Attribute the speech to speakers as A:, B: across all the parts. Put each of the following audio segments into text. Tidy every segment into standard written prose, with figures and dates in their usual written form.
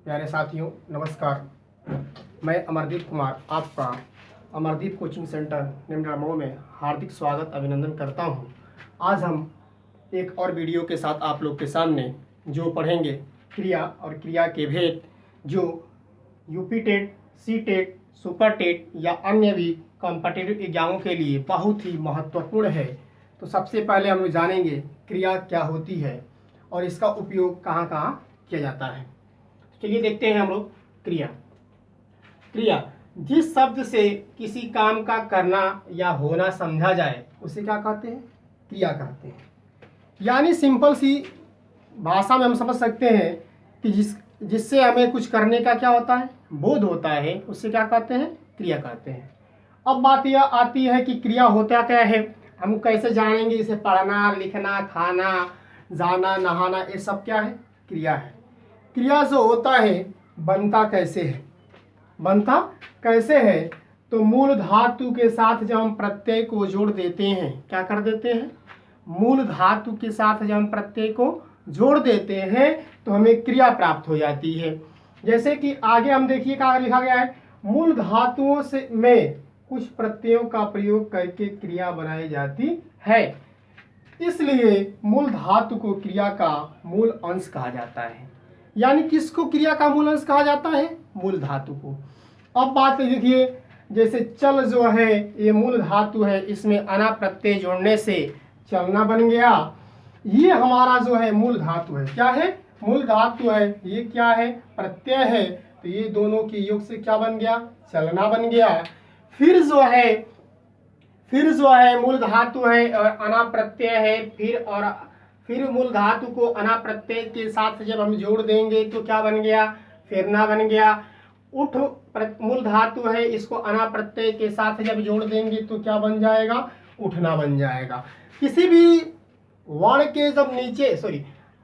A: प्यारे साथियों नमस्कार। मैं अमरदीप कुमार आपका अमरदीप कोचिंग सेंटर निम्न मऊ में हार्दिक स्वागत अभिनंदन करता हूं। आज हम एक और वीडियो के साथ आप लोग के सामने जो पढ़ेंगे क्रिया और क्रिया के भेद, जो UP TET, C TET, super TET या अन्य भी कॉम्पिटिटिव एग्जामों के लिए बहुत ही महत्वपूर्ण है। तो सबसे पहले हम लोग जानेंगे क्रिया क्या होती है और इसका उपयोग कहाँ कहाँ किया जाता है। चलिए देखते हैं हम लोग क्रिया। क्रिया जिस शब्द से किसी काम का करना या होना समझा जाए उसे क्या कहते हैं? क्रिया कहते हैं। यानी सिंपल सी भाषा में हम समझ सकते हैं कि जिससे हमें कुछ करने का क्या होता है, बोध होता है, उससे क्या कहते हैं? क्रिया कहते हैं। अब बात यह आती है कि क्रिया होता क्या है, हम कैसे जानेंगे? इसे पढ़ना, लिखना, खाना, जाना, नहाना, ये सब क्या है? क्रिया है। क्रिया जो होता है बनता कैसे है? बनता कैसे है? तो मूल धातु के साथ जब हम प्रत्यय को जोड़ देते हैं, क्या कर देते हैं? मूल धातु के साथ जब हम प्रत्यय को जोड़ देते हैं तो हमें क्रिया प्राप्त हो जाती है। जैसे कि आगे हम देखिए क्या लिखा गया है, मूल धातुओं से में कुछ प्रत्ययों का प्रयोग करके क्रिया बनाई जाती है, इसलिए मूल धातु को क्रिया का मूल अंश कहा जाता है। यानी किसको क्रिया का मूल अंश कहा जाता है? मूल धातु को। अब बात देखिए, जैसे चल जो है ये मूल धातु है, इसमें अना प्रत्यय जोड़ने से चलना बन गया। ये हमारा जो है मूल धातु है, क्या है? मूल धातु है। ये क्या है? प्रत्यय है। तो ये दोनों के योग से क्या बन गया? चलना बन गया। फिर जो है मूल धातु है और अना प्रत्यय है, फिर मूल धातु को अना प्रत्यय के साथ जब हम जोड़ देंगे तो क्या बन गया? फेरना बन गया। उठ मूल धातु है, इसको अना प्रत्यय के साथ जब जोड़ देंगे तो क्या बन जाएगा? उठना बन जाएगा। किसी भी वर्ण के जब नीचे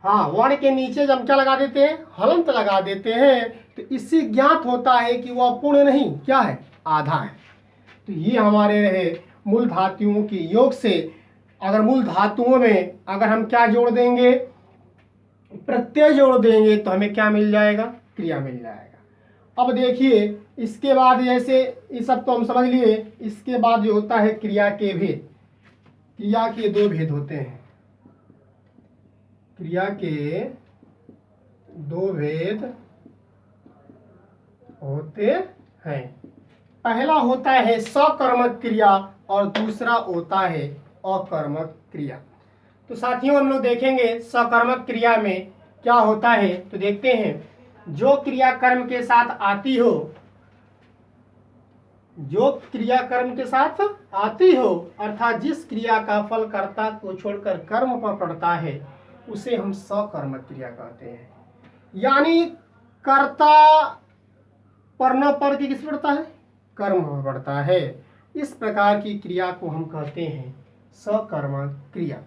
A: वर्ण के नीचे जब क्या लगा देते हैं? हलंत लगा देते हैं, तो इससे ज्ञात होता है कि वह पूर्ण नहीं, क्या है? आधा है। तो ये हमारे रहे मूल धातुओं के योग से। अगर मूल धातुओं में अगर हम क्या जोड़ देंगे? प्रत्यय जोड़ देंगे तो हमें क्या मिल जाएगा? क्रिया मिल जाएगा। अब देखिए इसके बाद, जैसे ये सब तो हम समझ लिए, इसके बाद जो होता है क्रिया के भेद। क्रिया के दो भेद होते हैं। क्रिया के दो भेद होते हैं। पहला होता है सकर्मक क्रिया और दूसरा होता है अकर्मक क्रिया। तो साथियों हम लोग देखेंगे सकर्मक क्रिया में क्या होता है। तो देखते हैं, जो क्रिया कर्म के साथ आती हो, जो क्रिया कर्म के साथ आती हो, अर्थात जिस क्रिया का फल कर्ता को छोड़कर कर्म पर पड़ता है, उसे हम सकर्मक क्रिया कहते हैं। यानी कर्ता पर न पड़ के किस पड़ता है? कर्म पर पड़ता है। इस प्रकार की क्रिया को हम कहते हैं सकर्मक क्रिया।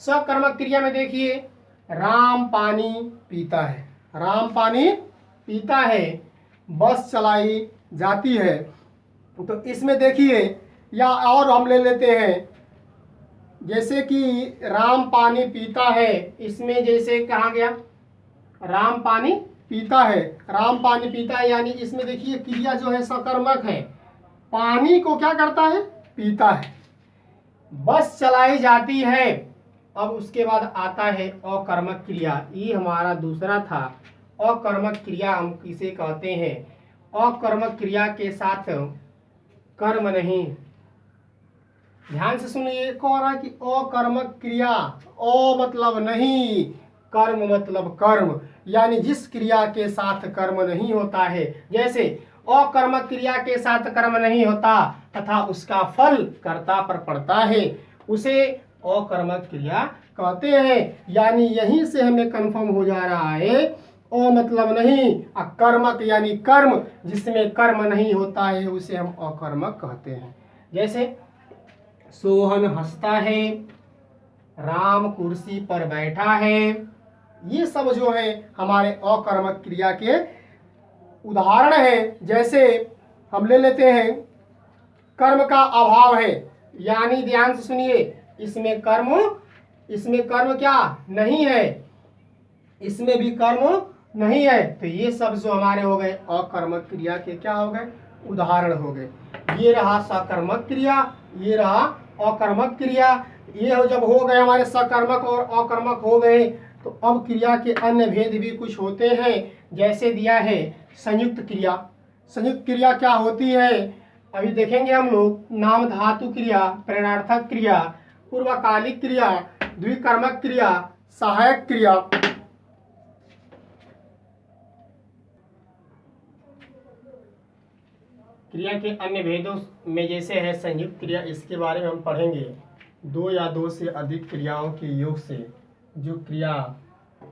A: सकर्मक क्रिया में देखिए, राम पानी पीता है, राम पानी पीता है, बस चलाई जाती है। तो इसमें देखिए, या और हम ले लेते हैं, जैसे कि राम पानी पीता है, इसमें जैसे कहा गया राम पानी पीता है, राम पानी पीता है, यानी इसमें देखिए क्रिया जो है सकर्मक है। पानी को क्या करता है? पीता है। बस चलाई जाती है। अब उसके बाद आता है अकर्मक क्रिया। ये हमारा दूसरा था। अकर्मक क्रिया हम किसे कहते हैं? अकर्मक क्रिया के साथ कर्म नहीं। ध्यान से सुनिए, कह रहा है कि अकर्मक क्रिया, अ मतलब नहीं, कर्म मतलब कर्म, यानी जिस क्रिया के साथ कर्म नहीं होता है। जैसे अकर्मक क्रिया के साथ कर्म नहीं होता तथा उसका फल कर्ता पर पड़ता है, उसे अकर्मक क्रिया कहते हैं। यानी यहीं से हमें कंफर्म हो जा रहा है, अ मतलब नहीं, अकर्मक यानी कर्म, जिसमें कर्म नहीं होता है उसे हम अकर्मक कहते हैं। जैसे सोहन हंसता है, राम कुर्सी पर बैठा है, ये सब जो है हमारे अकर्मक क्रिया के उदाहरण है। जैसे हम ले लेते हैं, कर्म का अभाव है, यानी ध्यान से सुनिए, इसमें कर्म क्या नहीं है, इसमें भी कर्म नहीं है, तो ये सब जो हमारे हो गए अकर्मक क्रिया के क्या हो गए, उदाहरण हो गए। ये रहा सकर्मक क्रिया, ये रहा अकर्मक क्रिया। ये जब हो गए हमारे सकर्मक और अकर्मक हो गए, तो अब क्रिया के अन्य भेद भी कुछ होते हैं। जैसे दिया है संयुक्त क्रिया। संयुक्त क्रिया क्या होती है अभी देखेंगे हम लोग। नाम धातु क्रिया, प्रेरणार्थक क्रिया, पूर्वकालिक क्रिया, द्विकर्मक क्रिया, सहायक क्रिया। क्रिया के अन्य भेदों में जैसे है संयुक्त क्रिया, इसके बारे में हम पढ़ेंगे। दो या दो से अधिक क्रियाओं के योग से जो क्रिया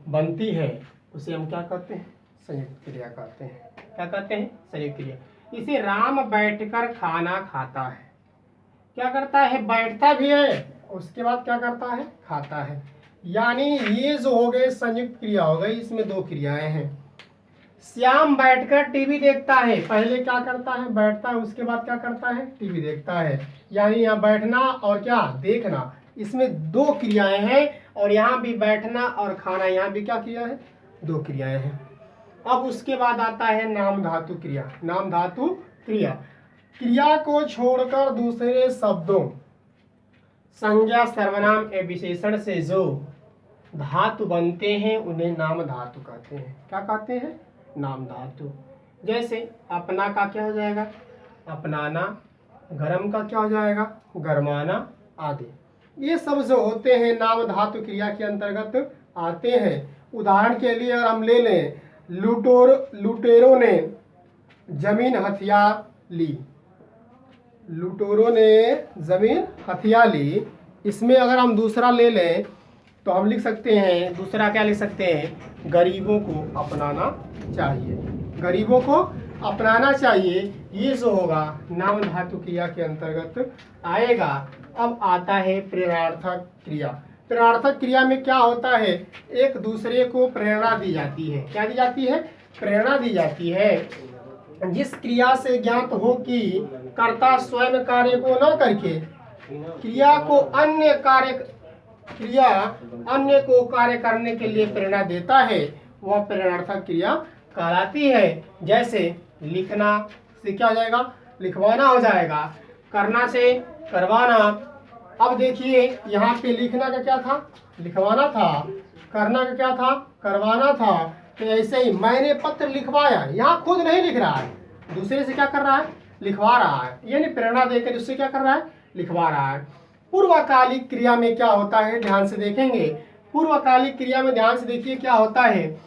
A: बनती है उसे हम क्या कहते हैं, संयुक्त क्रिया कहते हैं। क्या कहते हैं, संयुक्त क्रिया। इसे राम बैठकर खाना खाता है, क्या करता है, बैठता भी है, उसके बाद क्या करता है, खाता है। यानी ये जो हो गए संयुक्त क्रिया हो गई, इसमें दो क्रियाएं हैं। श्याम बैठकर टीवी देखता है, पहले क्या करता है, बैठता है, उसके बाद क्या करता है, टीवी देखता है। यानी यहाँ बैठना और क्या, देखना, इसमें दो क्रियाएं हैं। और यहाँ भी बैठना और खाना, यहाँ भी क्या क्रिया है, दो क्रियाएं हैं। अब उसके बाद आता है नाम धातु क्रिया। नाम धातु क्रिया, क्रिया को छोड़कर दूसरे शब्दों, संज्ञा, सर्वनाम या विशेषण से जो धातु बनते हैं उन्हें नाम धातु कहते हैं। क्या कहते हैं, नाम धातु। जैसे अपना का क्या हो जाएगा, अपनाना, गरम का क्या हो जाएगा, गरमाना आदि। ये सब जो होते हैं नाम धातु क्रिया के अंतर्गत आते हैं। उदाहरण के लिए अगर हम ले लें, लुटेरों ने जमीन हथिया ली, लुटेरों ने जमीन हथिया ली। इसमें अगर हम दूसरा ले लें तो हम लिख सकते हैं, दूसरा क्या लिख सकते हैं, गरीबों को अपनाना चाहिए, गरीबों को अपनाना चाहिए। ये जो होगा नाम धातु क्रिया के अंतर्गत आएगा। अब आता है प्रेरणार्थक क्रिया। प्रेरणार्थक क्रिया में क्या होता है, एक दूसरे को प्रेरणा दी जाती है। क्या दी जाती है, प्रेरणा दी जाती है। जिस क्रिया से ज्ञात हो कि कर्ता स्वयं कार्य को न करके क्रिया अन्य को कार्य करने के लिए प्रेरणा देता है, वह प्रेरणार्थक क्रिया कहलाती है। जैसे लिखना से क्या हो जाएगा, लिखवाना हो जाएगा, करना से करवाना। अब देखिए यहाँ पे लिखना का क्या था, लिखवाना था, करना का क्या था, करवाना था। तो ऐसे ही मैंने पत्र लिखवाया, यहाँ खुद नहीं लिख रहा है, दूसरे से क्या कर रहा है, लिखवा रहा है। यानी प्रेरणा देकर उससे क्या कर रहा है, लिखवा रहा है। पूर्वकालिक क्रिया में क्या होता है, ध्यान से देखेंगे। पूर्वकालिक क्रिया में ध्यान से देखिए क्या होता है।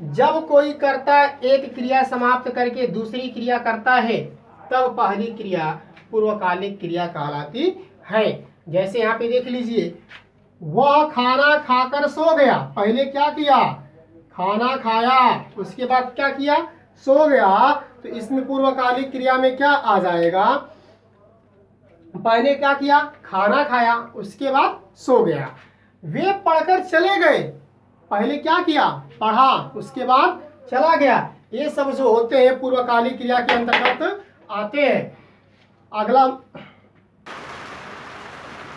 A: जब कोई कर्ता एक क्रिया समाप्त करके दूसरी क्रिया करता है, तब पहली क्रिया पूर्वकालिक क्रिया कहलाती है। जैसे यहाँ पे देख लीजिए, वह खाना खाकर सो गया। पहले क्या किया, खाना खाया, उसके बाद क्या किया, सो गया। तो इसमें पूर्वकालिक क्रिया में क्या आ जाएगा, पहले क्या किया, खाना खाया, उसके बाद सो गया। वे पढ़कर चले गए, पहले क्या किया, पढ़ा, उसके बाद चला गया। ये सब जो होते हैं पूर्वकालिक क्रिया के अंतर्गत आते हैं।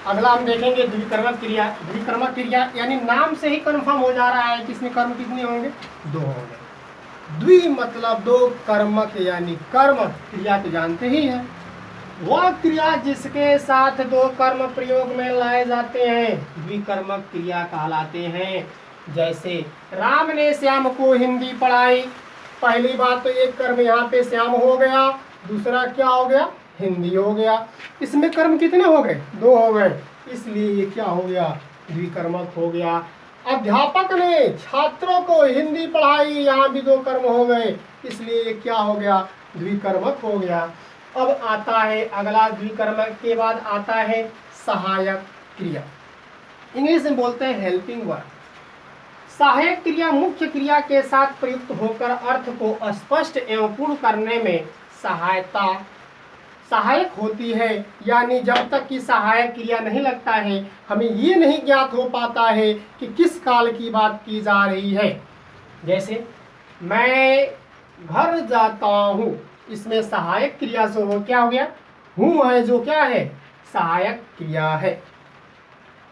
A: अगला हम देखेंगे द्विकर्मक क्रिया। द्विकर्मक क्रिया यानी नाम से ही कन्फर्म हो जा रहा है कि इसमें कर्म कितने होंगे, दो होंगे। द्वि मतलब दो, कर्मक यानी कर्म क्रिया तो जानते ही हैं, वह क्रिया जिसके साथ दो कर्म प्रयोग में लाए जाते हैं द्विकर्मक क्रिया कहलाते हैं। जैसे राम ने श्याम को हिंदी पढ़ाई। पहली बात तो एक कर्म यहाँ पे श्याम हो गया, दूसरा क्या हो गया, हिंदी हो गया। इसमें कर्म कितने हो गए, दो हो गए, इसलिए ये क्या हो गया, द्विकर्मक हो गया। अध्यापक ने छात्रों को हिंदी पढ़ाई, यहाँ भी दो कर्म हो गए, इसलिए ये क्या हो गया, द्विकर्मक हो गया। अब आता है अगला, द्विकर्मक के बाद आता है सहायक क्रिया। इंग्लिश में बोलते हैं हेल्पिंग वर्ब। सहायक क्रिया मुख्य क्रिया के साथ प्रयुक्त होकर अर्थ को स्पष्ट एवं पूर्ण करने में सहायक होती है। यानी जब तक कि सहायक क्रिया नहीं लगता है, हमें ये नहीं ज्ञात हो पाता है कि किस काल की बात की जा रही है। जैसे मैं घर जाता हूँ, इसमें सहायक क्रिया से हो क्या हो गया, हूँ है जो क्या है, सहायक क्रिया है।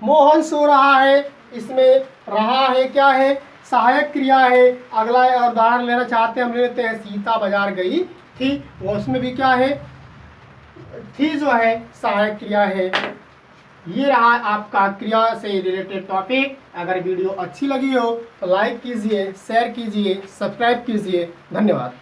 A: मोहन सो रहा है, इसमें रहा है क्या है, सहायक क्रिया है। अगला उदाहरण लेना चाहते हैं, हम ले लेते हैं सीता बाजार गई थी, वो उसमें भी क्या है, थी जो है सहायक क्रिया है। ये रहा आपका क्रिया से रिलेटेड टॉपिक। अगर वीडियो अच्छी लगी हो तो लाइक कीजिए, शेयर कीजिए, सब्सक्राइब कीजिए। धन्यवाद।